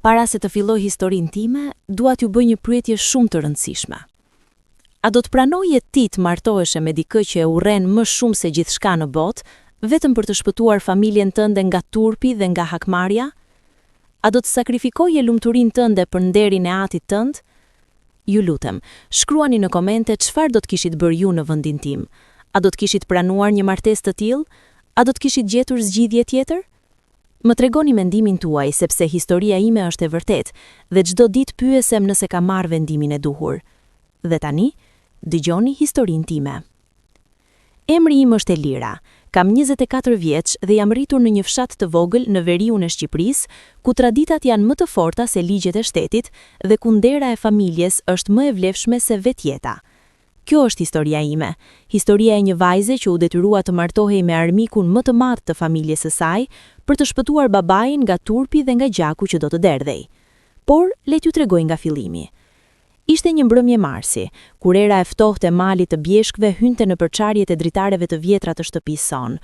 Para se të filloj historinë time, dua t'ju bëj një pyetje shumë të rëndësishme. A do të pranoje ti të martoheshe me dikë që e urren më shumë se gjithçka në botë, vetëm për të shpëtuar familjen tënde nga turpi dhe nga hakmarrja? A do të sakrifikoje lumturinë tënde për nderin e atit tënd? Ju lutem, shkruani në komente çfarë do të kishit bërë ju në vendin tim. A do të kishit pranuar një martesë të tillë? A do të kishit gjetur zgjidhje tjetër? Më tregoni mendimin tuaj sepse historia ime është e vërtetë dhe çdo ditë pyesem nëse ka marrë vendimin e duhur. Dhe tani, dëgjoni historinë time. Emri im është Elira. Kam 24 vjeç dhe jam rritur në një fshat të vogël në veriun e Shqipërisë, ku traditat janë më të forta se ligjet e shtetit dhe ku ndera e familjes është më e vlefshme se vetjeta. Kjo është historia ime, historia e një vajze që u detyrua të martohej me armikun më të madh të familjes së saj për të shpëtuar babain nga turpi dhe nga gjaku që do të derdhej. Por, le t'ju tregoj nga fillimi. Ishte një mbrëmje marsi, kur era e ftohtë e malit të bjeshkëve hynte në përçarjet e dritareve të vjetra të shtëpisë son.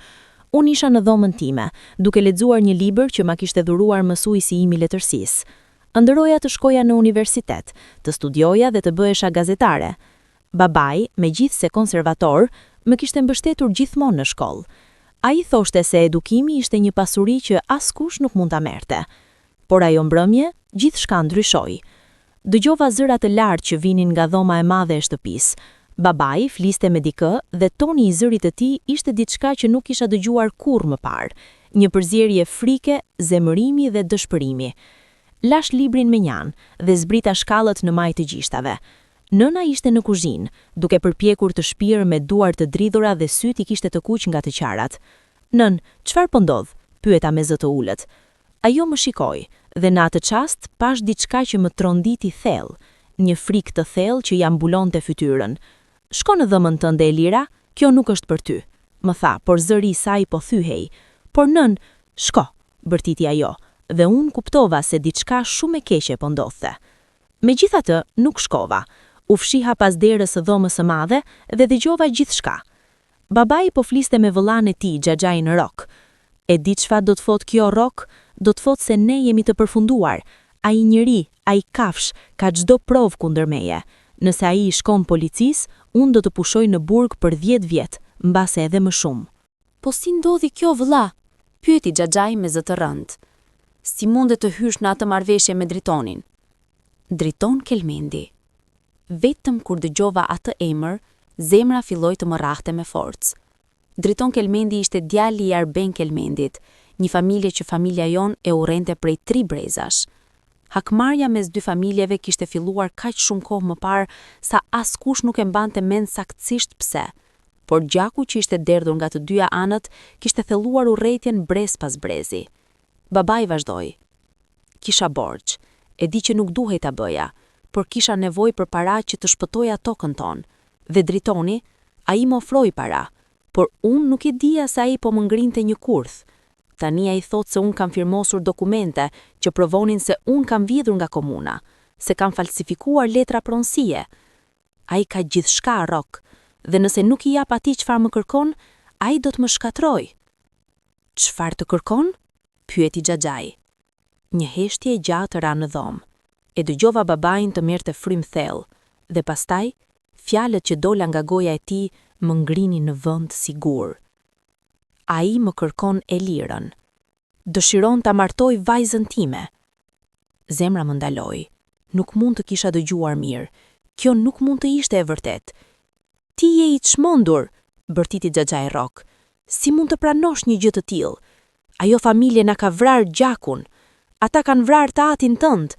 Unë isha në dhomën time, duke lexuar një libër që ma kishte dhuruar mësuesi im i letërsisë. Ëndërroja të shkoja në universitet, të studioja dhe të bëhesha gazetare. Babai, megjithse konservator, më kishte mbështetur gjithmonë në shkollë. Ai thoshte se edukimi ishte një pasuri që askush nuk mund ta merrte. Por ajo mbrëmje, gjithçka ndryshoi. Dëgjova zëra të lartë që vinin nga dhoma e madhe e shtëpisë. Babai fliste me dikë dhe toni i zërit të tij ishte diçka që nuk kisha dëgjuar kurrë më parë, një përzierje frike, zemërimi dhe dëshpërimi. Lash librin me njan dhe zbrita shkallët në majtë të gjishtave. Nëna ishte në kuzhinë, duke përpjekur të shpirë me duar të dridhura dhe syt i kishte të kuq nga të qarat. "Nën, çfarë po ndodh?" pyeta me zë të ulët. Ajo më shikoi dhe në atë çast pash diçka që më tronditi thellë, një frikë të thellë që ja mbulonte fytyrën. "Shko në dhomën tënde, Elira, kjo nuk është për ty," më tha, por zëri i saj po thyhej. "Por nën, shko," bërtiti ajo, dhe unë kuptova se diçka shumë e keqe po ndodhte. Megjithatë, nuk shkova. U fshiha pas derës së dhomës së madhe dhe dëgjova gjithçka. Babai po fliste me vëllain e tij, xhaxhai në rok. "E di çfarë do të thotë kjo rok? Do të thotë se ne jemi të përfunduar. Ai njeri, ai kafsh, ka çdo provë kundër meje. Nëse ai i shkon policisë, unë do të pushoj në burg për 10 vjet, mbase edhe më shumë." "Po si ndodhi kjo, vëlla?" pyeti xhaxhai me zë të rëndë. "Si mundet të hysh në atë marrëveshje me Dritonin?" Driton Kelmendi. Vetëm kur dëgjova atë emër, zemra filloi të më rrahte me forcë. Driton Kelmendi ishte djali i Arben Kelmendit, një familje që familja jon e urrente prej 3 brezash. Hakmarrja mes dy familjeve kishte filluar kaq shumë kohë më parë sa askush nuk e mbante mend saktësisht pse. Por gjaku që ishte derdhur nga të dyja anët kishte thelluar urrëtitjen brez pas brezi. Babai vazhdoi. "Kisha borxh, e di që nuk duhej ta bëja, por kisha nevojë për para që të shpëtoja tokën tonë. Dhe Dritoni, ai më ofroi para, por unë nuk e dija se ai po më ngrinte një kurth. Tani ai thot se unë kam firmosur dokumente që provonin se unë kam vjedhur nga komuna, se kam falsifikuar letra pronësie. Ai ka gjithçka rrok, dhe nëse nuk i jap atij çfarë më kërkon, ai do të më shkatroj." "Çfarë të kërkon?" pyeti xhaxhai. Një heshtje e gjatë ra në dhomë. E dëgjova babain të merrte frym thellë, dhe pastaj fjalët që dola nga goja e tij më ngrinin në vend sigur. "Ai më kërkon Elirën. Dëshiron ta martoj vajzën time." Zemra më ndaloi. Nuk mund të kisha dëgjuar mirë. Kjo nuk mund të ishte e vërtet. "Ti je i çmendur," bërtiti xhaxhai rrok. "Si mund të pranosh një gjë të tillë? Ajo familje na ka vrarë gjakun. Ata kanë vrarë të atin tënd.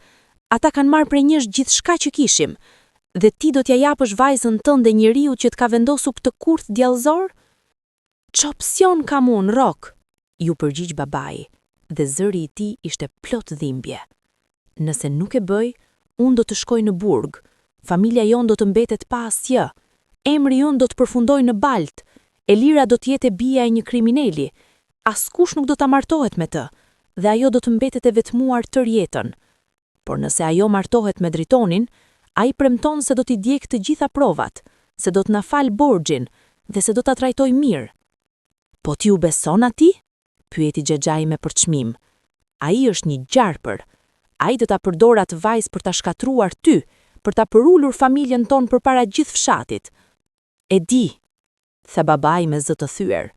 Ata kanë marrë prej njësh gjithçka që kishim. Dhe ti do t'ja japësh vajzën tënde njeriu që t'ka vendosur këtë kurth djallëzor? Ç'opsion kam unë, rrok?" ju përgjigj babai, dhe zëri i tij ishte plot dhimbje. "Nëse nuk e bëj, unë do të shkoj në burg. Familja jon do të mbetet pa asgjë. Emri jon do të përfundoj në balt. Elira do të jetë bija e një kriminali. Askush nuk do ta martohet me të, dhe ajo do të mbetet e vetmuar tër jetën. Por nëse ajo martohet me Dritonin, ai premton se do t'i djeg të gjitha provat, se do të na fal borxhin dhe se do ta trajtoj mirë." "Po ti u beson atij?" pyeti xhaxhai me përçmim. "Ai është një gjarpër. Ai do ta përdor atë vajzë për ta shkatruar ty, për ta përullur familjen tonë përpara gjithë fshatit. E di, tha babai me zë të thyer,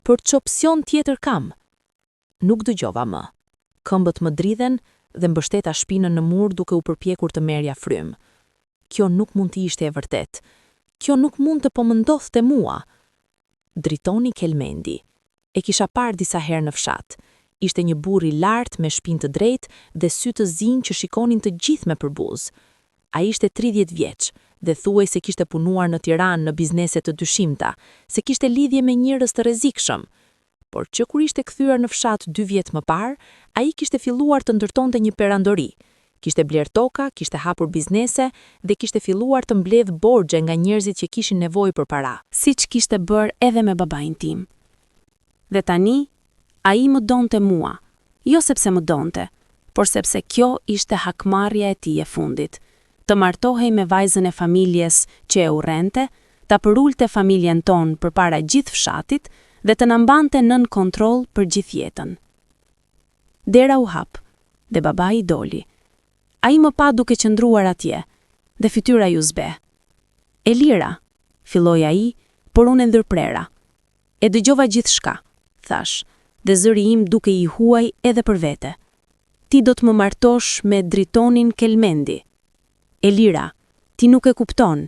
por ç'opsion tjetër kam? Nuk dëgjova më. Këmbët më dridhen dhe mbështeta shpinën në mur duke u përpjekur të merrja frym. Kjo nuk mund të ishte e vërtet. Kjo nuk mund të po më ndodhte mua. Dritoni Kelmendi. E kisha parë disa herë në fshat. Ishte një burr i lartë me shpinë të drejtë dhe sy të zinj që shikonin të gjithë me përbuz. Ai ishte 30 vjeç dhe thuaj se kishte punuar në Tiranë në biznese të dyshimta, se kishte lidhje me njerëz të rrezikshëm. Por që kur ishte kthyer në fshat 2 vjet më parë, ai kishte filluar të ndërtonte një perandori. Kishte bler toka, kishte hapur biznese dhe kishte filluar të mbledh borxhe nga njerëzit që kishin nevojë për para, siç kishte bërë edhe me babain tim. Dhe tani, ai më donte mua, jo sepse më donte, por sepse kjo ishte hakmarrja e tij e fundit. Të martohej me vajzën e familjes që e urrente, ta përulte familjen tonë përpara gjithë fshatit dhe të na mbante nën kontroll për gjithë jetën. Dera u hap dhe babai doli. Ai më pa duke qëndruar atje dhe fytyra ju zbe. Elira, filloi ai, por unë ndërprera. E dëgjova gjithçka, thash, dhe zëri im duke i huaj edhe për vete. Ti do të më martosh me Dritonin Kelmendi. Elira, ti nuk e kupton.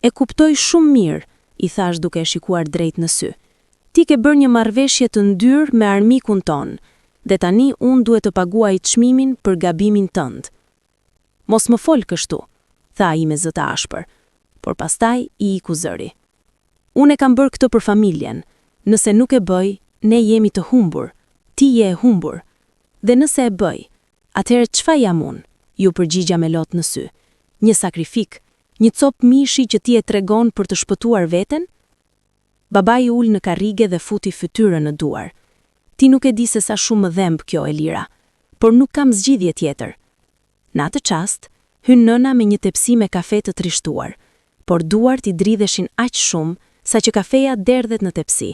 E kuptoj shumë mirë, i thash duke e shikuar drejt në sy. Ti ke bërë një marrëveshje të ndyrë me armikun ton, dhe tani unë duhet të paguaj çmimin për gabimin tënd. Mos më fol kështu, tha ai me zë të ashpër, por pastaj i iku zëri. Unë e kam bërë këtë për familjen. Nëse nuk e bëj, ne jemi të humbur. Ti je e humbur. Dhe nëse e bëj, atëherë çfarë jam unë? Ju përgjigja me lot në sy. Një sakrifik, një cop mishi që ti e tregon për të shpëtuar veten? Babai ul në karrige dhe futi fytyrën në duar. Ti nuk e di se sa shumë më dhemb kjo, Elira, por nuk kam zgjidhje tjetër. Në atë çast, hyn nëna me një tepsi me kafe të trishtuar, por duart i dridheshin aq shumë sa që kafeja derdhet në tepsi.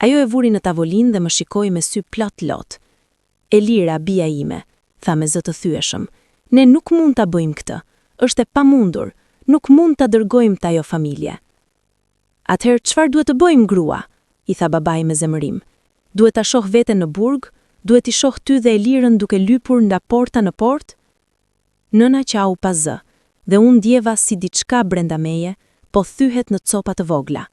Ajo e vuri në tavolinë dhe më shikoi me sy plot lot. Elira, bia ime, tha me zë të thyeshëm, ne nuk mund ta bëjmë këtë. Është e pamundur, nuk mund ta dërgojmë të ajo familje. Atëherë çfarë duhet të bëjmë, grua? I tha babai me zemërim. Duhet ta shoh veten në burg, duhet i shoh ty dhe Elirën duke lypur nga porta në port? Nëna qau pa zë, dhe unë ndjeva si diçka brenda meje, po thyhet në copa të vogla.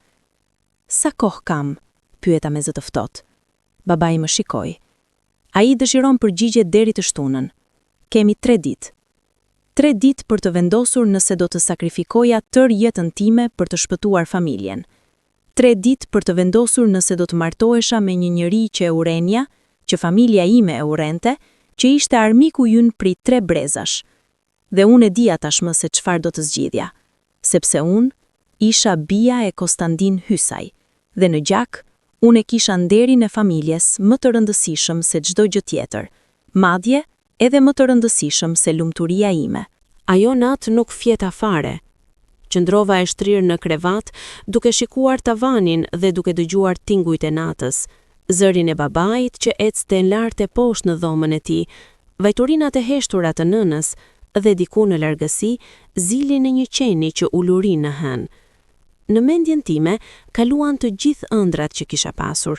Sa kohë kam? Pyeta me zë të ftohtë. Babai më shikoi. Ai dëshiron përgjigje deri të shtunën. Kemi 3 ditë. 3 ditë për të vendosur nëse do të sakrifikoja tërë jetën time për të shpëtuar familjen. 3 ditë për të vendosur nëse do të martohesha me një njeri që e urenja, që familja ime e urrente, që ishte armiku ynë prej 3 brezash. Dhe unë e dija tashmë se çfarë do të zgjidhja, sepse unë isha bia e Kostandin Hysaj, dhe në gjak, unë e kisha nderin e familjes më të rëndësishëm se çdo gjë tjetër, madje edhe më të rëndësishëm se lumturia ime. Ajo natë nuk fjeta fare. Qëndrova e shtrirë në krevat, duke shikuar tavanin dhe duke dëgjuar tingujt e natës, zërin e babait që ecte lart e poshtë në dhomën e tij, vajturinat e heshtura të nënës dhe diku në largësi zilin e një qeni që uluri në hën. Në mendjen time kaluan të gjithë ëndrat që kisha pasur: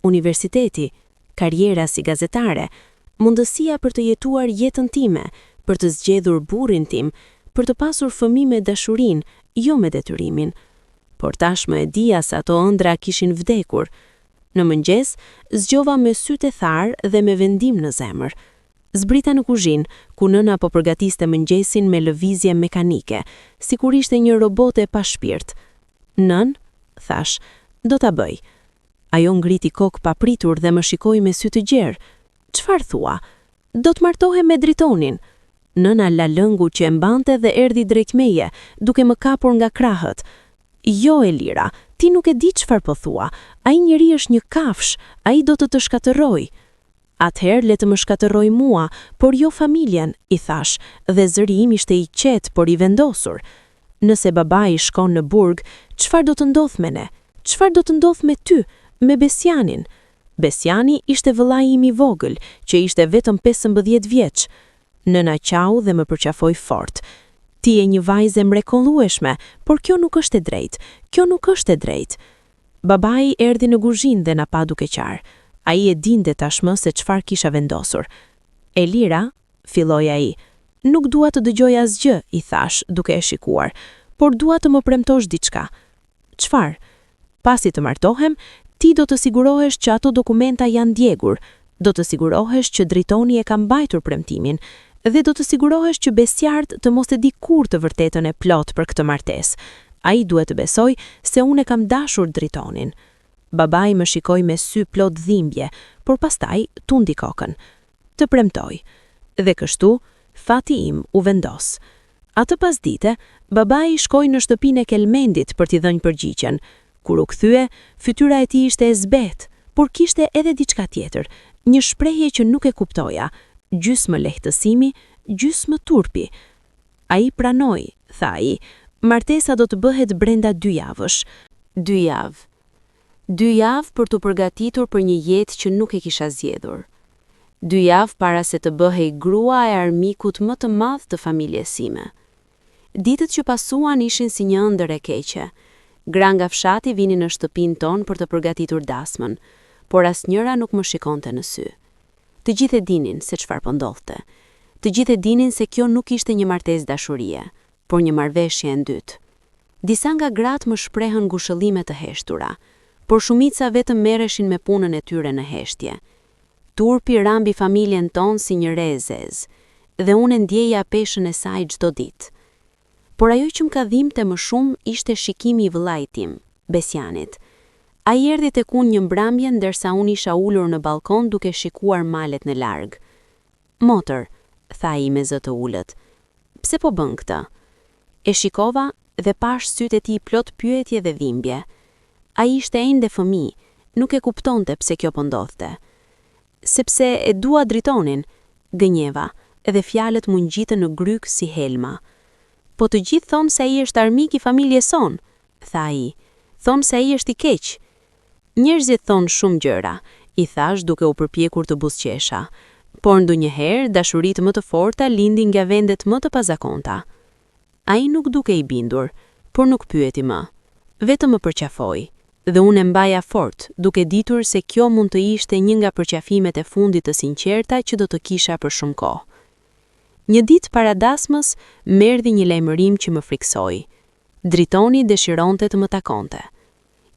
universiteti, karriera si gazetare, mundësia për të jetuar jetën time, për të zgjedhur burrin tim, për të pasur fëmijë me dashurinë, jo me detyrimin. Por tashmë e dija se ato ëndra kishin vdekur. Në mëngjes, zgjova me sytë e tharë dhe me vendim në zemër. Zbrita në kuzhinë, ku nëna po përgatiste mëngjesin me lëvizje mekanike, sikur ishte një robote pa shpirt. Nën, thash, do ta bëj. Ajo ngriti kokë papritur dhe më shikoi me sy të gjerë. Çfarë thua? Do të martohem me Dritonin. Nëna la lëngu që e mbante dhe erdhi drejt meje, duke më kapur nga krahët. Jo, Elira, ti nuk e di çfarë po thua. Ai njeri është një kafsh, ai do të shkatërroj. Atëherë le të më shkatërroj mua, por jo familjen, i thash, dhe zëri im ishte i qetë por i vendosur. Nëse babai shkon në burg, çfarë do të ndodh me ne? Çfarë do të ndodh me ty, me Besjanin? Besjani ishte vëllai im i vogël, që ishte vetëm 15 vjeç. Nëna qau dhe më përqafoi fort. Ti je një vajzë e mrekullueshme, por kjo nuk është e drejtë. Kjo nuk është e drejtë. Babai erdhi në kuzhinë dhe na pa duke qarë. Ai e dinte tashmë se çfarë kisha vendosur. Elira, filloi ai. Nuk dua të dëgjoj asgjë, i thash, duke e shikuar, por dua të më premtosh diçka. Çfarë? Pasi të martohem, ti do të sigurohesh që ato dokumenta janë djegur, do të sigurohesh që Dritoni e ka mbajtur premtimin dhe do të sigurohesh që Besjart të mos e di kur të vërtetën e plot për këtë martesë. Ai duhet të besoj se unë e kam dashur Dritonin. Babai më shikoi me sy plot dhimbje, por pastaj tundi kokën. Të premtoj. Dhe kështu, fati im u vendos. Atë pasdite, babai shkoi në shtëpinë e Kelmendit për t'i dhënë përgjigjen. Kur u kthye, fytyra e tij ishte e zbetë, por kishte edhe diçka tjetër, një shprehje që nuk e kuptoja, gjysmë lehtësimi, gjysmë turpi. Ai pranoi, tha ai, martesa do të bëhet brenda 2 javësh. 2 javë. 2 javë për të përgatitur për një jetë që nuk e kisha zgjedhur. 2 javë para se të bëhej grua e armikut më të madh të familjes sime. Ditët që pasuan ishin si një ëndër e keqe. Gra nga fshati vinin në shtëpinë tonë për të përgatitur dasmën, por asnjëra nuk më shikonte në sy. Të gjithë e dinin se çfarë po ndodhte. Të gjithë e dinin se kjo nuk ishte një martesë dashurie, por një marrëveshje e dytë. Disa nga gratë më shprehën ngushëllime të heshtura, por shumica vetëm merreshin me punën e tyre në heshtje. Turpi rambi familjen tonë si një re e zezë, dhe unë ndjeja peshën e saj çdo ditë. Por ajo që më ka dhimbte më shumë ishte shikimi i vëllait tim, Besjanit. Ai erdhi tek unë një mbrëmje ndërsa unë isha ulur në balkon duke shikuar malet në larg. "Motër", tha ai me zë të ulët, "pse po bën këtë?" E shikova dhe pash sytë e tij plot pyetje dhe dhimbje. Ai ishte ende fëmijë, nuk e kuptonte pse kjo po ndodhte. "Sepse e dua Dritonin", gënjeva, edhe fjalët mu ngjitën në gryk si helma. "Po të gjithë thonë se ai është armik i familjes son", tha ai. "Thonë se ai është i keq." "Njerëzit thonë shumë gjëra", i thash duke u përpjekur të buzëqesha. "Por ndonjëherë dashuritë më të forta lindin nga vendet më të pazakonta." Ai nuk duke i bindur, por nuk pyeti më. Vetëm më përqafoi, dhe unë e mbaja fort, duke ditur se kjo mund të ishte një nga përqafimet e fundit të sinqerta që do të kisha për shumë kohë. Një ditë para dasmës, merdi një lajmërim që më friksoi. Dritoni dëshironte të më takonte.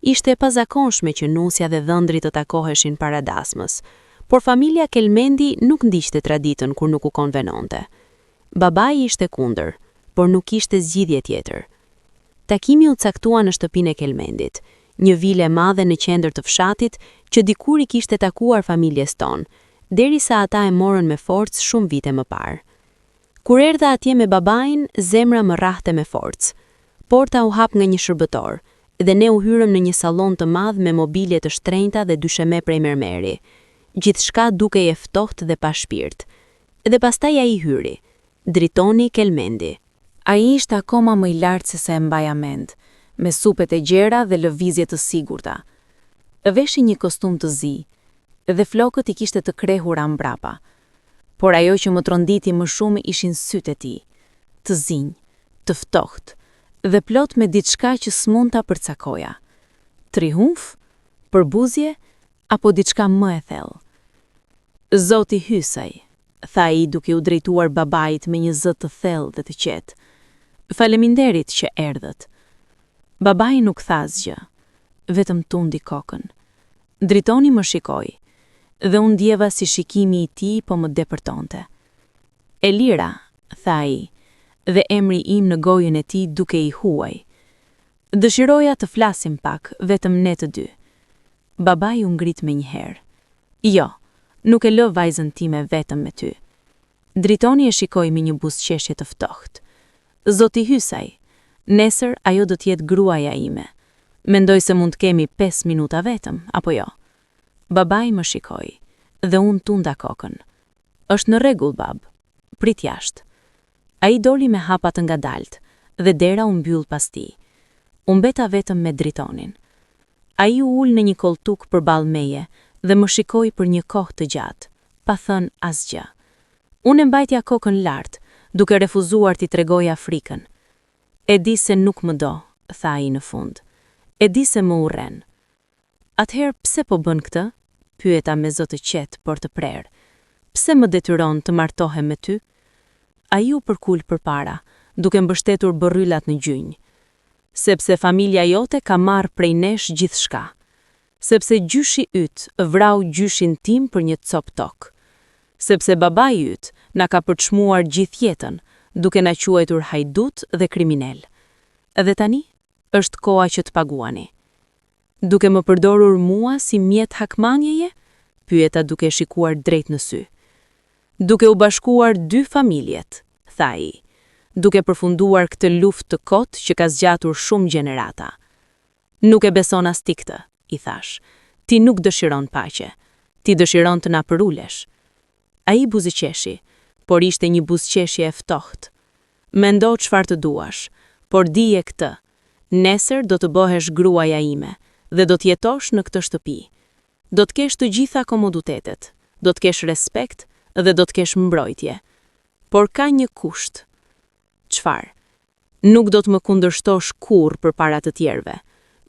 Ishte e pazakonshme që nusja dhe dhëndri të takoheshin para dasmës, por familja Kelmendi nuk ndiqte traditën kur nuk u konvenonte. Babai ishte kundër, por nuk kishte zgjidhje tjetër. Takimi u caktua në shtëpinë e Kelmendit, një vile e madhe në qendër të fshatit që dikur i kishte takuar familjes tonë, derisa ata e morën me forcë shumë vite më parë. Kur erdha atje me babain, zemra më rrahte me forcë. Porta u hap nga një shërbëtor, dhe ne u hyrëm në një sallon të madh me mobilje të shtrenjta dhe dysheme prej mermeri. Gjithçka dukej e ftohtë dhe pa shpirt. Dhe pastaj ai hyri, Dritoni Kelmendi. Ai ishte akoma më i lartë se sa e mbaja mend, me supet e gjera dhe lëvizje të sigurta. Veshi një kostum të zi, dhe flokët i kishte të krehura mbrapa. Por ajo që më tronditi më shumë ishin sytë e tij, të zinj, të ftohtë, dhe plot me diçka që s'mund ta përcakoja. Triumf, përbuzje, apo diçka më e thellë. "Zoti hysaj", tha ai duke u drejtuar babait me një zë të thellë dhe të qetë. "Faleminderit që erdhët." Babai nuk tha asgjë, vetëm tundi kokën. Dritoni më shikoi, dhe unë ndjeva si shikimi i tij po më depërtonte. "Elira", tha ai, dhe emri im në gojën e tij duke i huaj. "Dëshiroja të flasim pak, vetëm ne të dy." Babai u ngrit me njëherë. "Jo, nuk e lë vajzën time vetëm me ty." Dritoni e shikoi me një buzëqeshje të ftohtë. "Zoti hysaj, nesër ajo do të jetë gruaja ime. Mendoj se mund të kemi 5 minuta vetëm, apo jo?" Babai më shikoi, dhe unë tunda kokën. "Është në rregull, bab. Prit jashtë." Ai doli me hapa të ngadaltë, dhe dera u mbyll pas tij. U mbeta vetëm me Dritonin. Ai u ul në një koltuk përballë meje dhe më shikoi për një kohë të gjatë, pa thënë asgjë. Unë e mbajtja kokën lart, duke refuzuar t'i tregoja frikën. E di se nuk më do, tha ai në fund. E di se më urren. Atëherë pse po bën këtë? Pyeta me zot të qetë, por të prerë. Pse më detyron të martohem me ty? Ai u përkul përpara, duke mbështetur borryllat në gjynj. Sepse familja jote ka marrë prej nesh gjithçka. Sepse gjyshi yt vrau gjyshin tim për një cop tokë. Sepse babai yt na ka përçmuar gjithë jetën, duke na quajtur hajdut dhe kriminal. Edhe tani është koha që të paguani. Duke më përdorur mua si mjet hakmanjeje? Pyeta duke shikuar drejt në sy. Duke u bashkuar dy familjet, tha ai, duke përfunduar këtë luftë të kotë që ka zgjatur shumë gjenerata. Nuk e beson as ti këtë, i thash. Ti nuk dëshiron paqe. Ti dëshiron të na përulesh. Ai buzëqeshi, por ishte një buzëqeshje e ftohtë. Mendo çfarë të duash, por dije këtë. Nesër do të bëhesh gruaja ime dhe do të jetosh në këtë shtëpi. Do të kesh të gjitha komoditetet, do të kesh respekt dhe do të kesh mbrojtje. Por ka një kusht. Çfarë? Nuk do të më kundërshtosh kurrë përpara të tjerëve.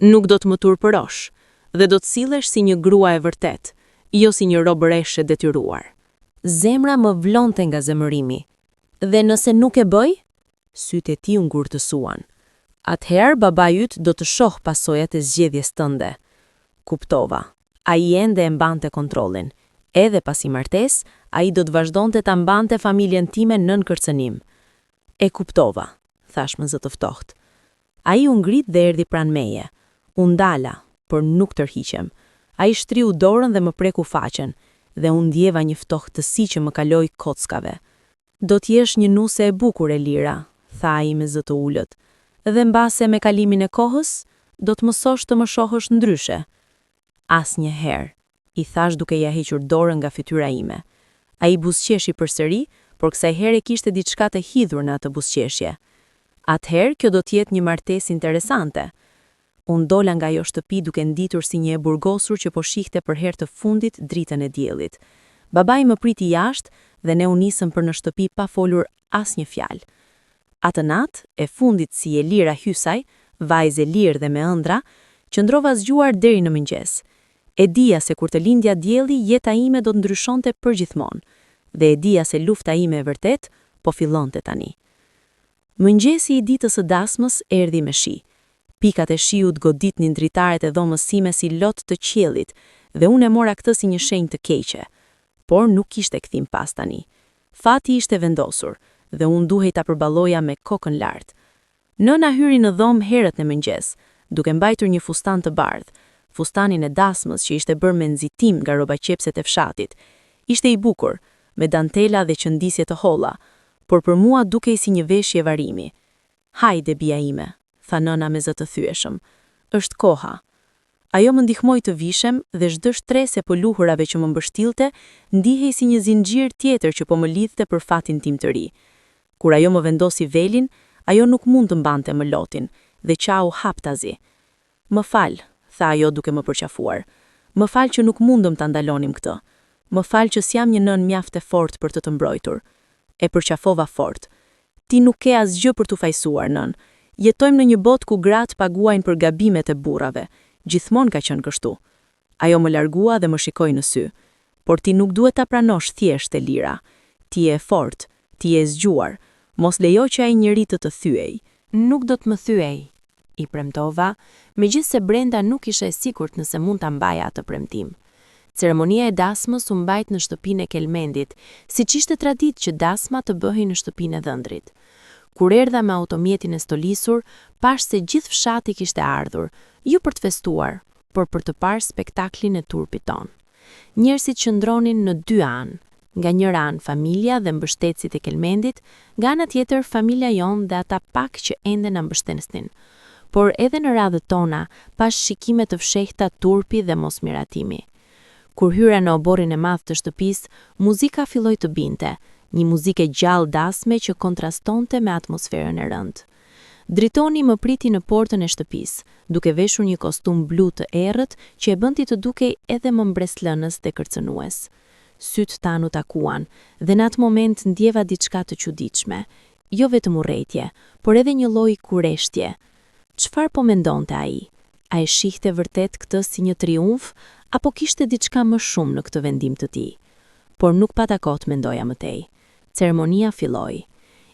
Nuk do të më turpërosh dhe do të sillesh si një grua e vërtet, jo si një robëreshe detyruar. Zemra më vlonte nga zemërimi. Dhe nëse nuk e bëj? Sytë e tij u ngurtësuan. Atëherë babai yt do të shoh pasojat e zgjedhjes tënde. Kuptova. Ai ende e mbante kontrollin. Edhe pasi martesë, ai do të vazhdonte ta mbante familjen time nën kërcënim. E kuptova, thash me zë të ftohtë. Ai u ngrit dhe erdhi pranë meje. U ndala, por nuk tërhiqem. Ai shtriu dorën dhe më preku faqen, dhe unë ndjeva një ftohtësi që më kaloi kockave. Do t'jesh një nuse e bukur, Elira, tha ai me zë të ulët. Dhe mbase me kalimin e kohës, do të mësosh të më shohësh ndryshe. Asnjëherë, i thash duke ja hequr dorën nga fytyra ime. Ai buzëqeshi përsëri, por kësaj here kishte diçka të hidhur në atë buzëqeshje. Atëherë kjo do të jetë një martesë interesante. Unë dola nga ajo shtëpi duke nditur si një e burgosur që po shihte për herë të fundit dritën e diellit. Babai më priti jashtë dhe ne u nisëm për në shtëpi pa folur asnjë fjalë. Atë natë, e fundit si Elira hysaj, vajzë e lirë dhe me ëndra, qëndrova zgjuar deri në mëngjes. E dija se kur të lindja dielli, jeta ime do të ndryshonte përgjithmonë, dhe e dija se lufta ime e vërtet po fillonte tani. Mëngjesi i ditës së dasmës erdhi me shi. Pikat e shiut goditnin dritaret e dhomës sime si lot të qiellit, dhe unë e mora këtë si një shenjë të keqe. Por nuk kishte kthim pas tani. Fati ishte vendosur, dhe unë duhej ta përballoja me kokën lart. Nëna hyri në dhomë herët në mëngjes, duke mbajtur një fustan të bardhë, fustanin e dasmës që ishte bërë me nxitim nga rrobaqepset e fshatit. Ishte i bukur, me dantela dhe qëndisje të holla, por për mua dukej si një veshje varimi. Hajde, bia ime, tha nëna me zë të thyeshëm. Është koha. Ajo më ndihmoi të vishem dhe çdo shtresë e pëluhurave që më mbështillte, ndihej si një zinxhir tjetër që po më lidhte për fatin tim të ri. Kur ajo më vendosi velin, ajo nuk mund të mbante më lotin, dhe qau haptazi. Më fal, tha ajo duke më përqafuar. Më fal që nuk mundëm ta ndalonim këtë. Më fal që s'jam një nën mjaft e fortë për të mbrojtur. E përqafova fort. Ti nuk ke asgjë për t'u fajsuar, nën. Jetojmë në një botë ku gratë paguajnë për gabimet e burrave. Gjithmonë ka qenë kështu. Ajo më largua dhe më shikoi në sy. Por ti nuk duhet ta pranosh thjesht, Elira. Ti je fort, ti je zgjuar. Mos lejo që ai njeri të thyej. Nuk do të më thyej, i premtova, megjithse brenda nuk isha e sigurt nëse mund ta mbaja atë premtim. Ceremonia e dasmës u mbajt në shtëpinë e Kelmendit, siç ishte traditë që dasma të bëhej në shtëpinë e dhëndrit. Kur erdha me automjetin e stolisur, pash se gjithë fshati kishte ardhur, jo për të festuar, por për të parë spektaklin e turpit ton. Njerëzit qëndronin në dy anë, nga njëra anë familja dhe mbështetësit e Kelmendit, nga ana tjetër familja jon dhe ata pak që ende na mbështesnin. Por edhe në radhët tona, pash shikime të fshehta turpi dhe mosmiratimi. Kur hyra në oborrin e madh të shtëpisë, muzika filloi të binte, një muzikë gjallë dasme që kontrastonte me atmosferën e rëndë. Dritoni më priti në portën e shtëpisë, duke veshur një kostum blu të errët që e bënti të dukej edhe më mbreslënës dhe kërcënues. sytë tanu takuan, dhe në atë moment ndjeva diçka të çuditshme, jo vetëm urrëtie, por edhe një lloj kureshtje. Çfarë po mendonte ai? A e shihte vërtet këtë si një triumf, apo kishte diçka më shumë në këtë vendim të tij? Por nuk pata kohë të mendoja më tej. Ceremonia filloi.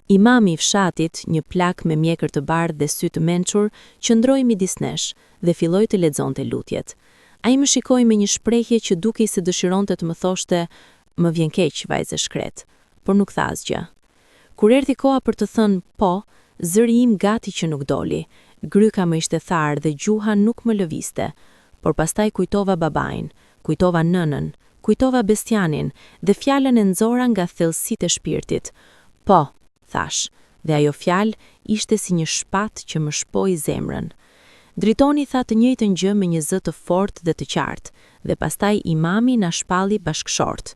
Imami i fshatit, një plak me mjekër të bardhë dhe sy të mençur, qëndroi midis nesh dhe filloi të lexonte lutjet. Ai më shikoi me një shprehje që dukej se dëshironte të më thoshte, "Më vjen keq, vajzë shkret", por nuk tha asgjë. Kur erdhi koha për të thënë po, zëri im gati që nuk doli. Gryka më ishte tharë dhe gjuha nuk më lëviste, por pastaj kujtova babain, kujtova nënën, kujtova bestianin dhe fjalën e nxora nga thellësitë e shpirtit. Po, thash, dhe ajo fjalë ishte si një shpatë që më shpoi zemrën. Dritoni tha të njëjtën gjë me një zë të fortë dhe të qartë, dhe pastaj imami na shpalli bashkëshort.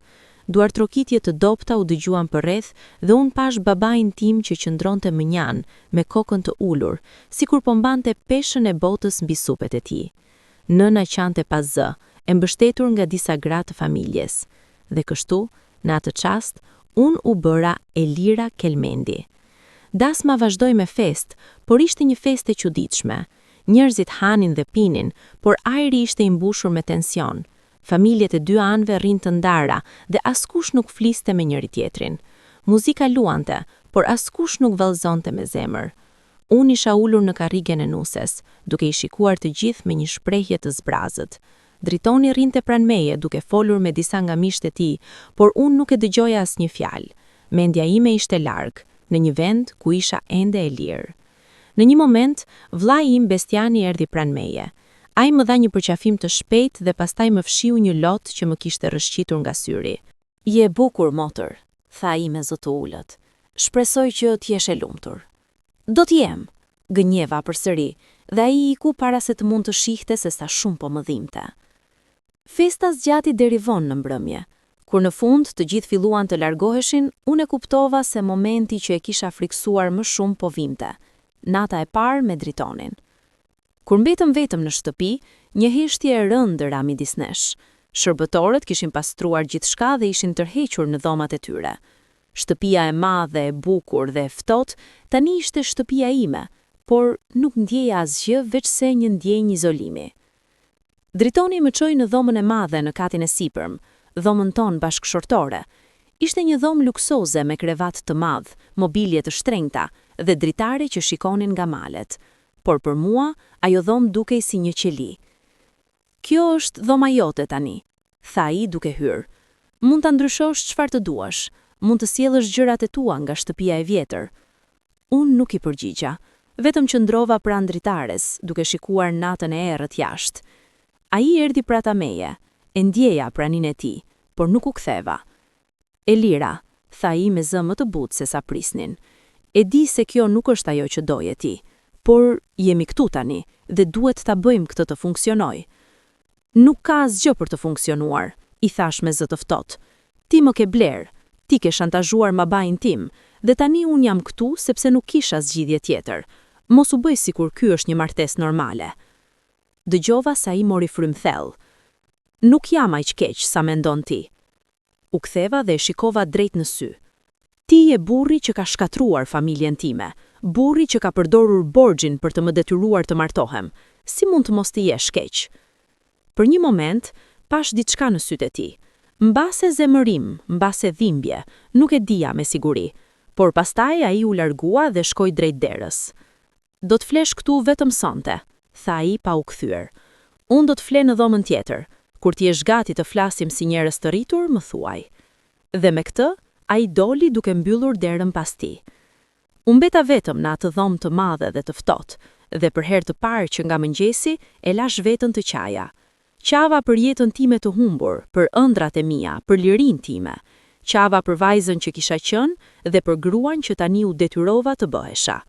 Duartrokitje të dopta u dëgjuan përreth dhe unë pash babain tim që qëndronte mënjan, me kokën të ulur, sikur po mbante peshën e botës mbi supet e tij. Nëna qante pas zë, e mbështetur nga disa gra të familjes. Dhe kështu, në atë çast, unë u bëra Elira Kelmendi. Dasma vazhdoi me fest, por ishte një festë e çuditshme. Njerëzit hanin dhe pinin, por ajri ishte i mbushur me tension. Familjet e dy anëve rrinë të ndara dhe askush nuk fliste me njëri tjetrin. Muzika luante, por askush nuk vallëzonte me zemër. Unë isha ulur në karrigen e nuses, duke i shikuar të gjithë me një shprehje të zbrazët. Dritoni rrinte pranë meje duke folur me disa nga miqtë e tij, por unë nuk e dëgjoja asnjë fjalë. Mendja ime ishte larg, në një vend ku isha ende e lirë. Në një moment, vllai im Bestiani erdhi pranë meje. Ai më dha një përqafim të shpejtë dhe pastaj më fshiu një lot që më kishte rrëshqitur nga syri. "Je bukur, motër", tha ai me zë të ulët. "Shpresoj që t'jesh e lumtur." "Do t'jem", gënjeva përsëri, dhe ai iku para se të mund të shihte se sa shumë po më dhimbte. Festa zgjati deri vonë në mbrëmje. Kur në fund të gjithë filluan të largoheshin, unë e kuptova se momenti që e kisha friksuar më shumë po vinte. Nata e parë me Dritonin. Kur mbetëm vetëm në shtëpi, një heshtje e rëndë ra midis nesh. Shërbëtorët kishin pastruar gjithçka dhe ishin tërhequr në dhomat e tyre. Shtëpia e madhe, e bukur dhe e ftohtë tani ishte shtëpia ime, por nuk ndjeja asgjë veç se një ndjenjë izolimi. Dritoni më çoi në dhomën e madhe në katin e sipërm, dhomën tonë bashkëshortore. Ishte një dhomë luksoze me krevat të madh, mobilje të shtrenjta dhe dritare që shikonin nga malet. Por për mua, ajo dhomë dukej si një qeli. "Kjo është dhoma jote tani", tha ai duke hyrë. "Mund ta ndryshosh çfarë të duash, mund të sjellësh gjërat e tua nga shtëpia e vjetër." Unë nuk i përgjigja, vetëm qëndrova pranë dritares, duke shikuar natën e errët jashtë. Ai erdhi prata meje, e ndjeja praninë e tij, por nuk u ktheva. "Elira", tha ai me zë më të butë se sa prisnin. "E di se kjo nuk është ajo që doje ti, por jemi këtu tani dhe duhet ta bëjmë këtë të funksionojë." "Nuk ka asgjë për të funksionuar", i thash me zë të ftohtë. "Ti më ke bler, ti ke shantazhuar babain tim, dhe tani unë jam këtu sepse nuk kisha zgjidhje tjetër. Mos u bëj sikur ky është një martesë normale." Dëgjova sa ai mori frym thellë. "Nuk jam aq keq sa mendon ti." U ktheva dhe e shikova drejt në sy. "Ti je burri që ka shkatruar familjen time, burri që ka përdorur borxhin për të më detyruar të martohem. Si mund të mos të jesh keq?" Për një moment, pash diçka në sytë e tij. Mbase zemërim, mbase dhimbje, nuk e dija me siguri, por pastaj ai u largua dhe shkoi drejt derës. "Do të flesh këtu vetëm sonte", tha ai pa u kthyer. "Unë do të fle në dhomën tjetër. Kur ti jesh gati të flasim si njerëz të rritur, më thuaj." Dhe me këtë, ai doli duke mbyllur derën pas tij. U mbeta vetëm në atë dhomë të madhe dhe të ftohtë, dhe për herë të parë që nga mëngjesi e lash veten të qaja. Qava për jetën time të humbur, për ëndrat e mia, për lirinë time. Qava për vajzën që kisha qenë dhe për gruan që tani u detyrova të bëhesha.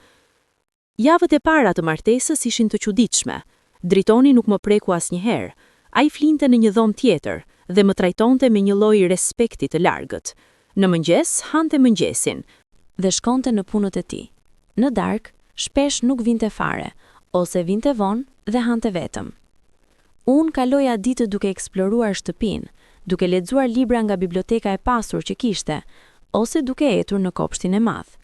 Javët e para të martesës ishin të çuditshme. Dritoni nuk më preku asnjëherë. Ai flinte në një dhomë tjetër dhe më trajtonte me një lloj respekti të largët. Në mëngjes hante mëngjesin dhe shkonte në punët e tij. Në darkë shpesh nuk vinte fare, ose vinte vonë dhe hante vetëm. Unë kaloja ditë duke eksploruar shtëpinë, duke lexuar libra nga biblioteka e pasur që kishte, ose duke etur në kopshtin e madh.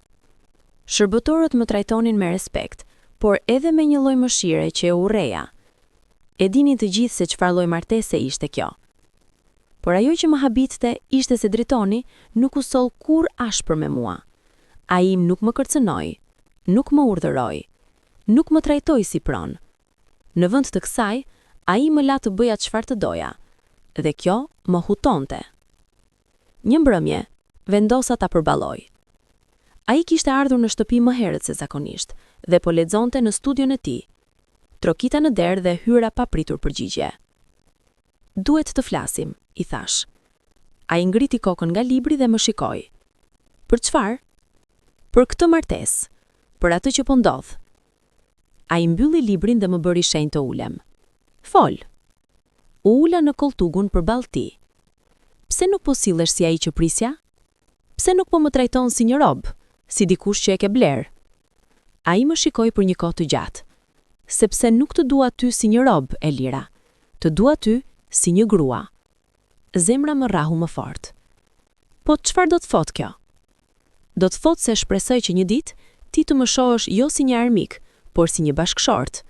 Shërbëtorët më trajtonin me respekt, por edhe me një lloj mëshire që e urreja. E dinin të gjithë se çfarë lloj martese ishte kjo. Por ajo që më habite ishte se Dritoni nuk u soll kur ashpër me mua. Ai nuk më kërcënoi, nuk më urdhëroi, nuk më trajtoi si pronë. Në vend të kësaj, ai më la të bëja çfarë të doja, dhe kjo më hutonte. Një mbrëmje, vendosa ta përballoj. Ai kishte ardhur në shtëpi më herët se zakonisht dhe po lexonte në studion e tij. Trokita në derë dhe hyra pa pritur përgjigje. Duhet të flasim, i thash. Ai ngriti kokën nga libri dhe më shikoi. Për çfarë? Për këtë martesë, për atë që po ndodh. Ai mbylli librin dhe më bëri shenjë të ulem. Fol. U ula në koltugun përballë tij. Pse nuk po sillesh si ai që prisja? Pse nuk po më trajton si një rob, si dikush që e ke bler? Ai më shikoi për një kohë të gjatë. Sepse nuk të dua ty si një rob, Elira. Të dua ty si një grua. Zemra më rrahu më fort. Po çfarë do të thotë kjo? Do të thotë se shpresoj që një ditë ti të më shohësh jo si një armik, por si një bashkëshort.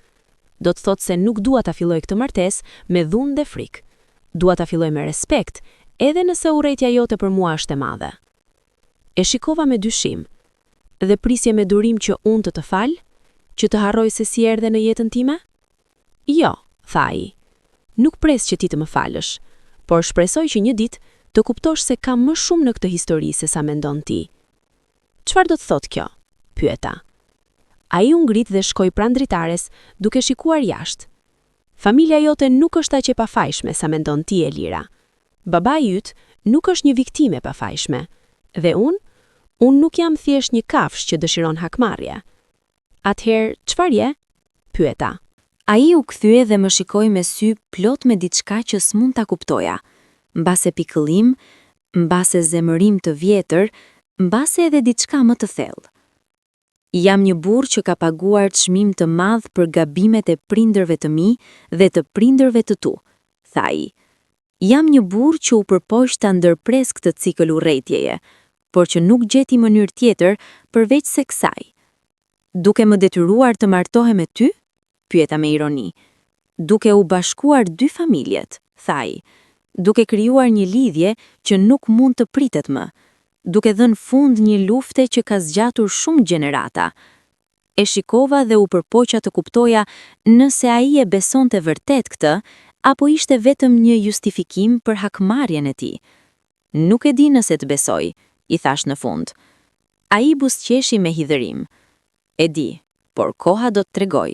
Do të thotë se nuk dua ta filloj këtë martesë me dhunë dhe frikë. Dua ta filloj me respekt, edhe nëse urrejtja jote për mua është e madhe. E shikova me dyshim, dhe prisje me durim që unë të fal, që të harroj se si erdhe në jetën time? Jo, tha ai. Nuk pres që ti të më falësh, por shpresoj që një ditë të kuptosh se kam më shumë në këtë histori se sa mendon ti. Çfarë do të thotë kjo? Pyeta. Ai u ngrit dhe shkoi pranë dritares, duke shikuar jashtë. Familja jote nuk është aq e pafajshme sa mendon ti, Elira. Babai yt nuk është një viktime e pafajshme, dhe unë nuk jam thjesht një kafsh që dëshiron hakmarrje. Atëherë, çfarë je? Pyeta. Ai u kthye dhe më shikoi me sy plot me diçka që s'mund ta kuptoja. Mbase pikëllim, mbase zemërim të vjetër, mbase edhe diçka më të thellë. Jam një burr që ka paguar çmim të madh për gabimet e prindërve të mi dhe të prindërve të tu, tha ai. Jam një burr që u përpoq ta ndërpres këtë cikël urrejtjeje, por që nuk gjeti mënyrë tjetër përveç se kësaj. Duke më detyruar të martohem me ty? Pyeta me ironi. Duke u bashkuar dy familjet, tha ai. Duke krijuar një lidhje që nuk mund të pritet më. Duke dhënë fund një lufte që ka zgjatur shumë gjenerata. E shikova dhe u përpoqa të kuptoja nëse ai e besonte vërtet këtë, apo ishte vetëm një justifikim për hakmarrjen e tij. Nuk e di nëse të besoj, i thash në fund. Ai buzëqeshi me hidhërim. E di, por koha do të tregoj.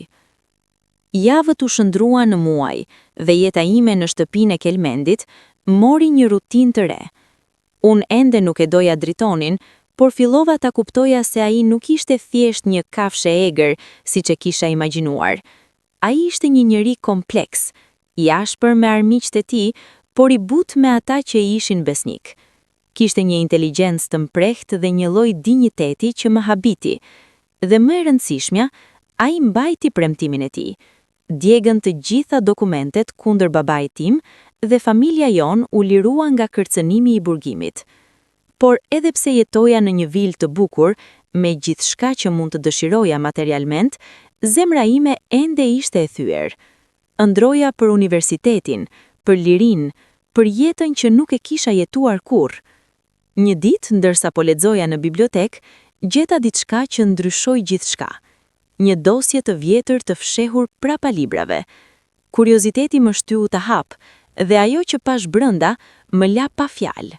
Javët u shëndrua në muaj dhe jeta ime në shtëpinë e Kelmendit mori një rutinë të re. Unë ende nuk e doja Dritonin, por fillova ta kuptoja se ai nuk ishte thjesht një kafshë e egër, siç e kisha imagjinuar. Ai ishte një njeri kompleks, i ashpër me armiqtë e tij, por i butë me ata që i ishin besnik. Kishte një inteligjencë të mprehtë dhe një lloj dinjiteti që më habiti. Dhe më e rëndësishmja, ai mbajti premtimin e tij. Djegën të gjitha dokumentet kundër babait tim dhe familja jon u lirua nga kërcënimi i burgimit. Por edhe pse jetoja në një vilë të bukur, me gjithçka që mund të dëshiroja materialment, zemra ime ende ishte e thyer. Ëndroja për universitetin, për lirinë, për jetën që nuk e kisha jetuar kurrë. Një ditë, ndërsa po lexoja në bibliotek, gjeta diçka që ndryshoi gjithçka. Një dosje të vjetër të fshehur prapa librave. Kurioziteti më shtyu të hap, dhe ajo që pash brenda më la pa fjalë.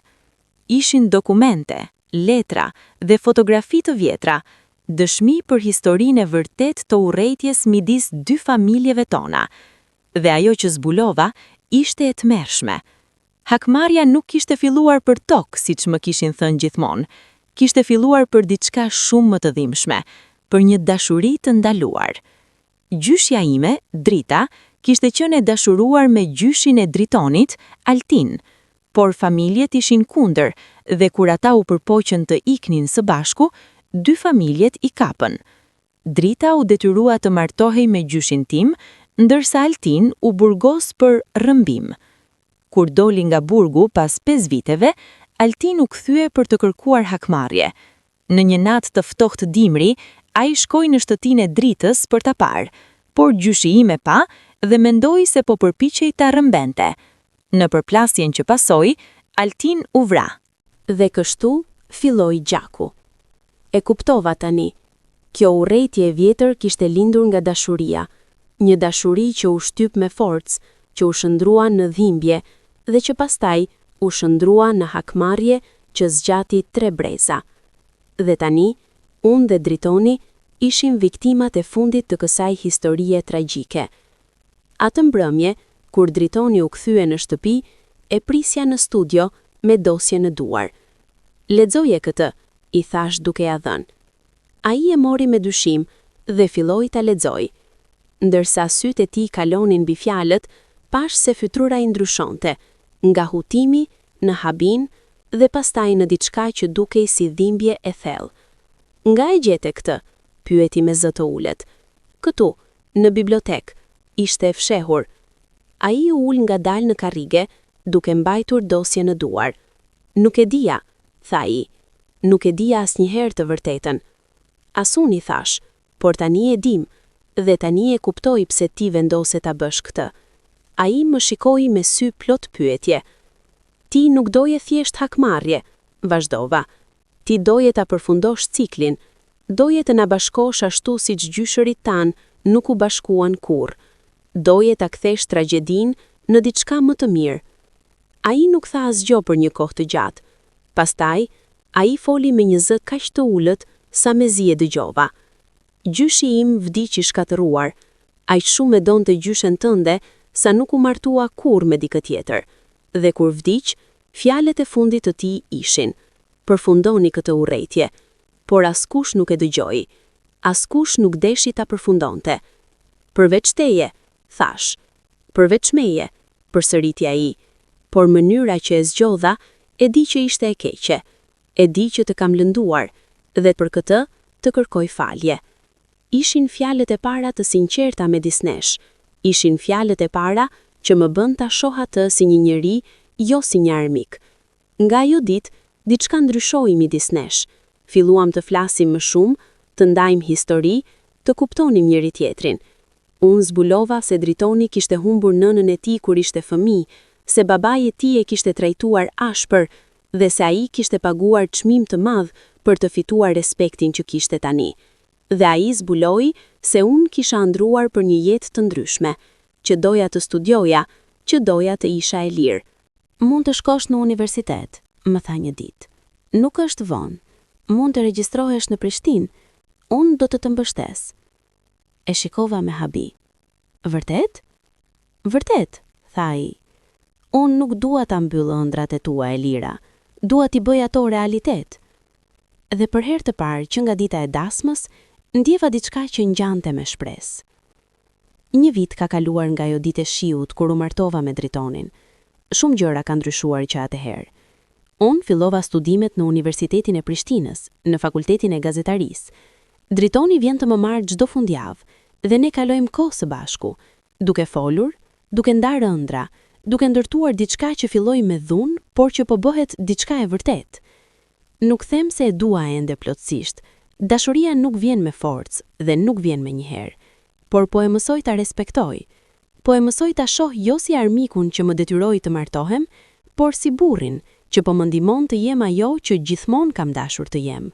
Ishin dokumente, letra dhe fotografi të vjetra, dëshmi për historinë e vërtet të urrejtjes midis dy familjeve tona. Dhe ajo që zbulova ishte e tmerrshme. Hakmarrja nuk kishte filluar për tokë, siç më kishin thënë gjithmonë. Kishte filluar për diçka shumë më të dhimbshme, për një dashuri të ndaluar. Gjyshja ime, Drita, kishte qenë e dashuruar me gjyshin e Dritonit, Altin, por familjet ishin kundër dhe kur ata u përpoqën të iknin së bashku, dy familjet i kapën. Drita u detyrua të martohej me gjyshin tim, ndërsa Altin u burgos për rrëmbim. Kur doli nga burgu pas 5 viteve, Altin u kthye për të kërkuar hakmarrje. Në një natë të ftohtë dimri, ai shkoi në shtëtinë e dritës për ta parë, por gjyshi im e pa dhe mendoi se po përpiqej ta rrëmbente. Në përplasjen që pasoi, Altin u vra. Dhe kështu filloi gjaku. E kuptova tani. Kjo urrejtje e vjetër kishte lindur nga dashuria, një dashuri që u shtyp me forcë, që u shndrua në dhimbje dhe që pastaj u shndrua në hakmarrje që zgjati 3 breza. Dhe tani, unë dhe Dritoni ishim viktimat e fundit të kësaj historie tragjike. Atë mbrëmje, kur Dritoni u kthye në shtëpi, e prisja në studio me dosje në duar. Lexoje këtë, i thash duke ja dhënë. Ai e mori me dyshim dhe filloi ta lexoj. Ndërsa sytë e tij kalonin mbi fjalët, pash se fytyra i ndryshonte, nga hutimi në habin dhe pastaj në diçka që dukej si dhimbje e thellë. Nga e gjete këtë? Pyeti me zë të ulët. Këtu, në bibliotek, ishte e fshehur. Ai u ul ngadalë në karrige, duke mbajtur dosje në duar. Nuk e dija, tha ai. Nuk e dija asnjëherë të vërtetën. As unë, i thash, por tani e dim, dhe tani e kuptoj pse ti vendose ta bësh këtë. Ai më shikoi me sy plot pyetje. Ti nuk doje thjesht hakmarrje, vazhdova. Ti doje ta përfundosh ciklin, doje të na bashkosh ashtu siç gjyshërit tan nuk u bashkuan kurrë. Doje ta kthesh tragjedinë në diçka më të mirë. Ai nuk tha asgjë për një kohë të gjatë. Pastaj, ai foli me një zë kaq të ulët sa mezi e dëgjova. Gjyshi im vdiq i shkatëruar. Aq shumë e donte gjyshen tënde sa nuk u martua kurrë me dikë tjetër. Dhe kur vdiq, fjalët e fundit të tij ishin: përfundoni këtë urrejtje. Por askush nuk e dëgjoi. Askush nuk deshi ta përfundonte. Përveç teje, thash. Përveç meje, përsëriti ai. Por mënyra që e zgjodha, e di që ishte e keqe. E di që të kam lënduar, dhe për këtë të kërkoj falje. Ishin fjalët e para të sinqerta midis nesh. Ishin fjalët e para që më bën ta shoh atë si një njeri, jo si një armik. Nga ajo ditë, diçka ndryshoi midis nesh. Filluam të flasim më shumë, të ndajmë histori, të kuptonim njëri tjetrin. Unë zbulova se Dritoni kishte humbur nënën e tij kur ishte fëmijë, se babai e tij e kishte trajtuar ashpër dhe se ai kishte paguar çmim të madh për të fituar respektin që kishte tani. Dhe ai zbuloi se unë kisha ndruar për një jetë të ndryshme, që doja të studioja, që doja të isha e lirë. Mund të shkosh në universitet, më tha një ditë. Nuk është vonë. Mund të regjistrohesh në Prishtinë. Unë do të mbështes. E shikova me habi. Vërtet? Vërtet, tha ai. Unë nuk dua ta mbyll ëndrat e tua e lira. Dua t'i bëj ato realitet. Dhe për herë të parë që nga dita e dasmës, ndjeva diçka që ngjante me shpresë. Një vit ka kaluar nga ajo ditë e shiut kur u martova me Dritonin. Shumë gjëra kanë ndryshuar që atëherë. Unë fillova studimet në Universitetin e Prishtinës, në Fakultetin e Gazetarisë. Dritoni vjen të më marrë çdo fundjavë dhe ne kalojmë kohë së bashku, duke folur, duke ndarë ëndra, duke ndërtuar diçka që filloi me dhunë, por që po bëhet diçka e vërtet. Nuk them se e dua ende plotësisht. Dashuria nuk vjen me forcë dhe nuk vjen me një herë, por po e mësoj ta respektoj. Po e mësoj ta shoh jo si armikun që më detyroi të martohem, por si burrin që po më ndihmon të jem ajo që gjithmonë kam dashur të jem.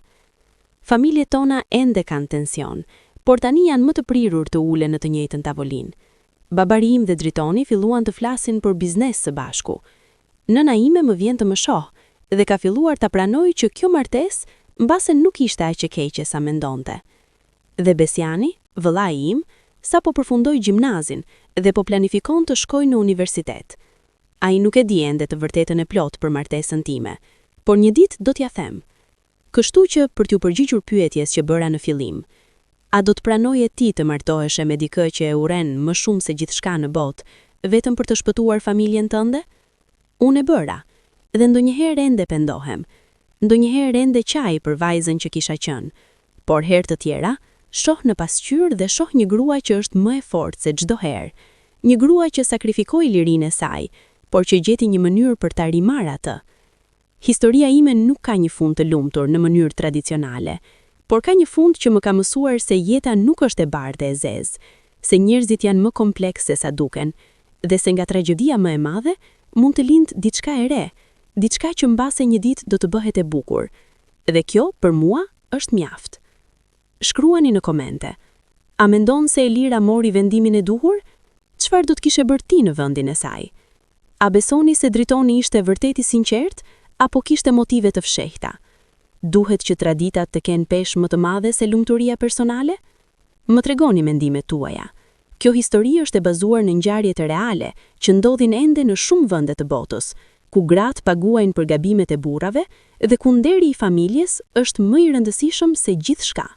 Familjet tona ende kanë tension, por tani janë më të prirur të ulen në të njëjtën tavolinë. Babari im dhe Dritoni filluan të flasin për biznes së bashku. Nëna ime më vjen të më shoh dhe ka filluar ta pranojë që kjo martesë mbase nuk ishte aq e keqe sa mendonte. Dhe Besiani, vëllai im, sapo përfundoi gjimnazin dhe po planifikon të shkojë në universitet. Ai nuk e di ende të vërtetën e plot për martesën time, por një ditë do t'ja them. Kështu që për t'ju përgjigjur pyetjes që bëra në fillim, a do të pranoje ti të martoheshe me dikë që e urren më shumë se gjithçka në botë, vetëm për të shpëtuar familjen tënde? Unë e bëra, dhe ndonjëherë ende pendohem. Ndonjëherë ende qaj për vajzën që kisha qenë, por herë të tjera shoh në pasqyrë dhe shoh një grua që është më e fortë se çdo herë. Një grua që sakrifikoi lirinë e saj, por që gjeti një mënyrë për ta rimarrë atë. Historia ime nuk ka një fund të lumtur në mënyrë tradicionale, por ka një fund që më ka mësuar se jeta nuk është e bardhë e zezë, se njerëzit janë më komplekse se sa duken, dhe se nga tragjedia më e madhe mund të lindë diçka e re, diçka që mbase një ditë do të bëhet e bukur. Dhe kjo, për mua, është mjaft. Shkruani në komente. A mendon se Elira mori vendimin e duhur? Çfarë do të kishe bërë ti në vendin e saj? A besoni se Dritoni ishte vërtet i sinqert, apo kishte motive të fshehta? Duhet që traditat të kenë peshë më të madhe se lumturia personale? Më tregoni mendimet tuaja. Kjo histori është e bazuar në ngjarje të reale që ndodhin ende në shumë vende të botës, ku gratë paguajnë për gabimet e burrave dhe ku nderi i familjes është më i rëndësishëm se gjithçka.